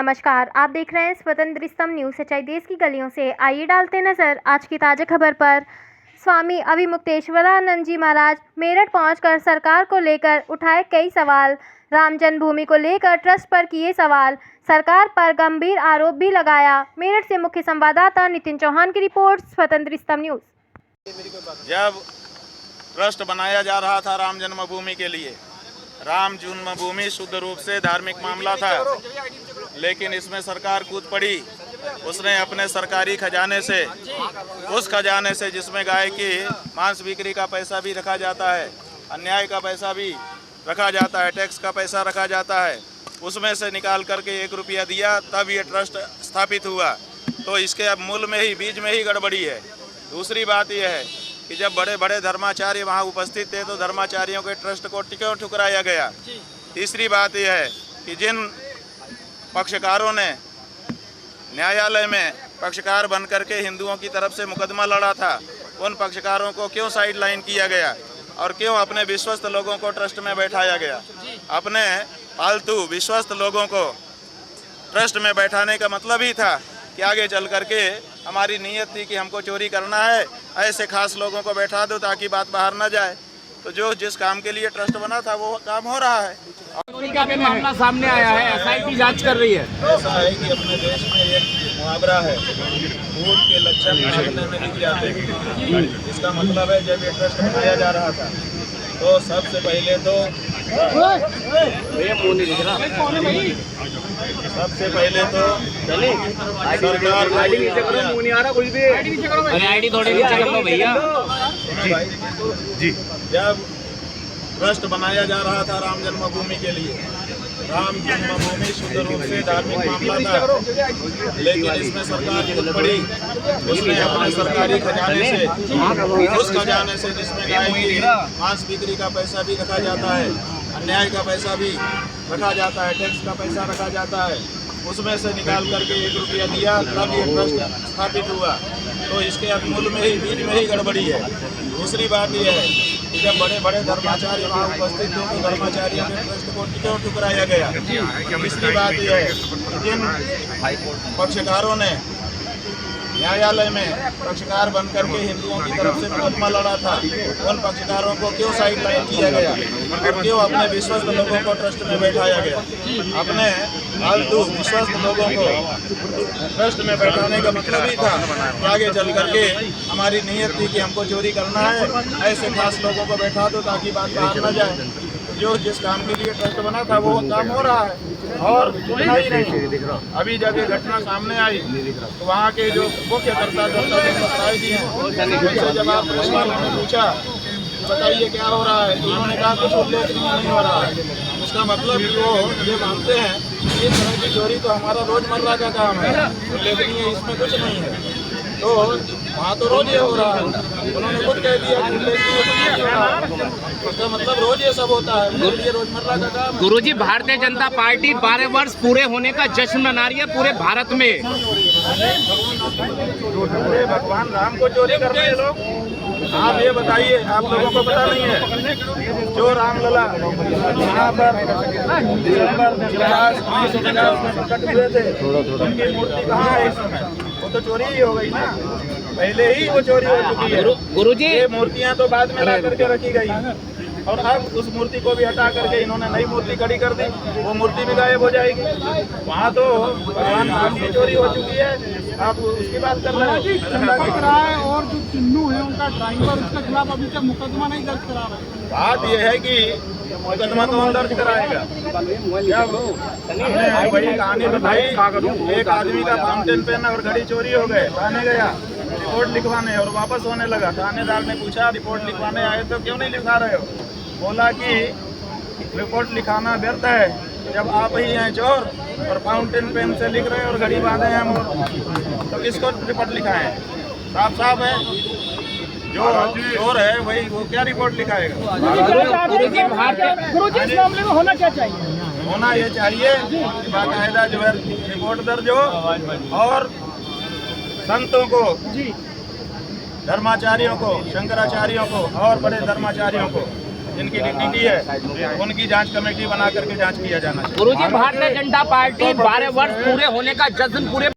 नमस्कार, आप देख रहे हैं स्वतंत्र स्तंभ न्यूज़। सच्चाई देश की गलियों से। आइए डालते नजर आज की ताज़ा खबर पर। स्वामी अभिमुक्तेश्वरानंद जी महाराज मेरठ पहुंचकर सरकार को लेकर उठाए कई सवाल। राम जन्मभूमि को लेकर ट्रस्ट पर किए सवाल, सरकार पर गंभीर आरोप भी लगाया। मेरठ से मुख्य संवाददाता नितिन चौहान की रिपोर्ट, स्वतंत्र स्तंभ न्यूज़। जब ट्रस्ट बनाया जा रहा था राम जन्मभूमि के लिए, राम जन्मभूमि शुद्ध रूप से धार्मिक मामला था, लेकिन इसमें सरकार कूद पड़ी। उसने अपने सरकारी खजाने से, उस खजाने से जिसमें गाय की मांस बिक्री का पैसा भी रखा जाता है, अन्याय का पैसा भी रखा जाता है, टैक्स का पैसा रखा जाता है, उसमें से निकाल करके 1 रुपया दिया, तब ये ट्रस्ट स्थापित हुआ। तो इसके अब मूल में ही, बीज में ही गड़बड़ी है। दूसरी बात यह है कि जब बड़े बड़े धर्माचार्य वहाँ उपस्थित थे तो धर्माचार्यों के ट्रस्ट को क्यों ठुकराया गया। तीसरी बात यह है कि जिन पक्षकारों ने न्यायालय में पक्षकार बन करके हिंदुओं की तरफ से मुकदमा लड़ा था, उन पक्षकारों को क्यों साइडलाइन किया गया और क्यों अपने विश्वस्त लोगों को ट्रस्ट में बैठाया गया। अपने फालतू विश्वस्त लोगों को ट्रस्ट में बैठाने का मतलब ही था कि आगे चल करके हमारी नीयत थी कि हमको चोरी करना है, ऐसे खास लोगों को बैठा दो ताकि बात बाहर ना जाए। तो जो जिस काम के लिए ट्रस्ट बना था वो काम हो रहा है। चोरी का भी मामला सामने आया है, एसआईटी जांच कर रही है। ऐसा है कि अपने देश में एक मुहावरा है, फूल के लक्षण देखने में दिख जाते हैं। इसका मतलब है जब ये ट्रस्ट बनाया जा रहा था तो सबसे पहले तो सरकार आईडी थोड़ी नीचे कर लो भैया जी। जब ट्रस्ट बनाया जा रहा था राम जन्मभूमि के लिए, राम जन्मभूमि शुद्ध रूप से धार्मिक मामला था, लेकिन इसमें सरकार कूद पड़ी। उसने अपने सरकारी खजाने से, उस खजाने से जिसमें गाय की मांस बिक्री का पैसा भी रखा जाता है, अन्याय का पैसा भी रखा जाता है, टैक्स का पैसा रखा जाता है, उसमें से निकाल करके 1 रुपया दिया, तब ये ट्रस्ट स्थापित हुआ। तो इसके अब मूल में ही, बीज में ही गड़बड़ी है। दूसरी बात यह है कि जब बड़े बड़े धर्माचार्य वहाँ उपस्थित थे तो धर्माचार्यों के ट्रस्ट को क्यों ठुकराया गया। तीसरी बात यह है कि जिन पक्षकारों ने न्यायालय में पक्षकार बन करके हिंदुओं की तरफ से मुकदमा लड़ा था, उन पक्षकारों को क्यों साइडलाइन किया गया और क्यों अपने विश्वस्त लोगों को ट्रस्ट में बैठाया गया। अपने फालतू विश्वस्त लोगों को ट्रस्ट में बैठाने का मतलब ही था कि आगे चल करके हमारी नीयत थी कि हमको चोरी करना है, ऐसे खास लोगों को बैठा दो ताकि बात बाहर न जाए। जो जिस काम के लिए ट्रस्ट बना था वो काम हो रहा है। और इतना ही नहीं, अभी जब ये घटना सामने आई तो वहाँ के जो मुख्य कर्ता जब आप प्रेस वालों ने पूछा बताइए क्या हो रहा है, तो उन्होंने कहा कुछ उल्लेखनीय नहीं हो रहा है। उसका मतलब कि वो ये मानते हैं कि इस तरह की चोरी तो हमारा रोजमर्रा का काम है, उल्लेखनीय इसमें कुछ नहीं है। तो वहाँ तो रोज ये हो रहा है, उन्होंने खुद कह दिया कि उल्लेखनीय कुछ नहीं हो रहा है। उसका मतलब रोज ये सब होता है, ये रोजमर्रा का काम। गुरुजी, भारतीय जनता पार्टी 12 वर्ष पूरे होने का जश्न मना रही है पूरे भारत में। अरे भगवान राम को चोरी कर रहे हैं लोग। आप ये बताइए, आप लोगों को पता नहीं है जो रामलला यहाँ पर दिसंबर 1950 में प्रकट हुए थे, उनकी मूर्ति कहाँ है इस समय? वो तो चोरी ही हो गई ना, पहले ही वो चोरी हो चुकी है। गुरुजी, ये मूर्तियाँ तो बाद में ला करके रखी गई और अब उस मूर्ति को भी हटा करके इन्होंने नई मूर्ति खड़ी कर दी, वो मूर्ति भी गायब हो जाएगी। वहाँ तो भगवान राम की चोरी हो चुकी है, आप उसकी बात कर रहे हैं। और जो चिन्नू है उनका ड्राइवर, उसके खिलाफ अभी तक मुकदमा नहीं दर्ज करा रहे हैं। बात यह है कि मुकदमा कौन दर्ज कराएगा। हमने वही कहानी बताई, एक आदमी का फाउंटेन पेन और घड़ी चोरी हो गए, थाने गया रिपोर्ट लिखवाने और वापस होने लगा। थानेदार ने पूछा रिपोर्ट लिखवाने आए तो क्यों नहीं लिखा रहे हो? बोला कि रिपोर्ट लिखाना व्यर्थ है, जब आप ही हैं चोर और फाउंटेन पेन से लिख रहे हैं और घड़ी बांधे हैं हम, तो किसको रिपोर्ट लिखाएं? साफ साफ है, जो चोर है वही, वो क्या रिपोर्ट लिखाएगा। गुरुजी, इस मामले में होना क्या चाहिए? होना ये चाहिए कि बाकायदा जो है रिपोर्ट दर्ज हो और संतों को, धर्माचार्यों को, शंकराचार्यों को और बड़े धर्माचार्यों को जिनकी डिग्निटी है उनकी जांच कमेटी बना करके जांच किया जाना चाहिए। गुरुजी, भारतीय जनता पार्टी 12 वर्ष पूरे होने का जश्न पूरे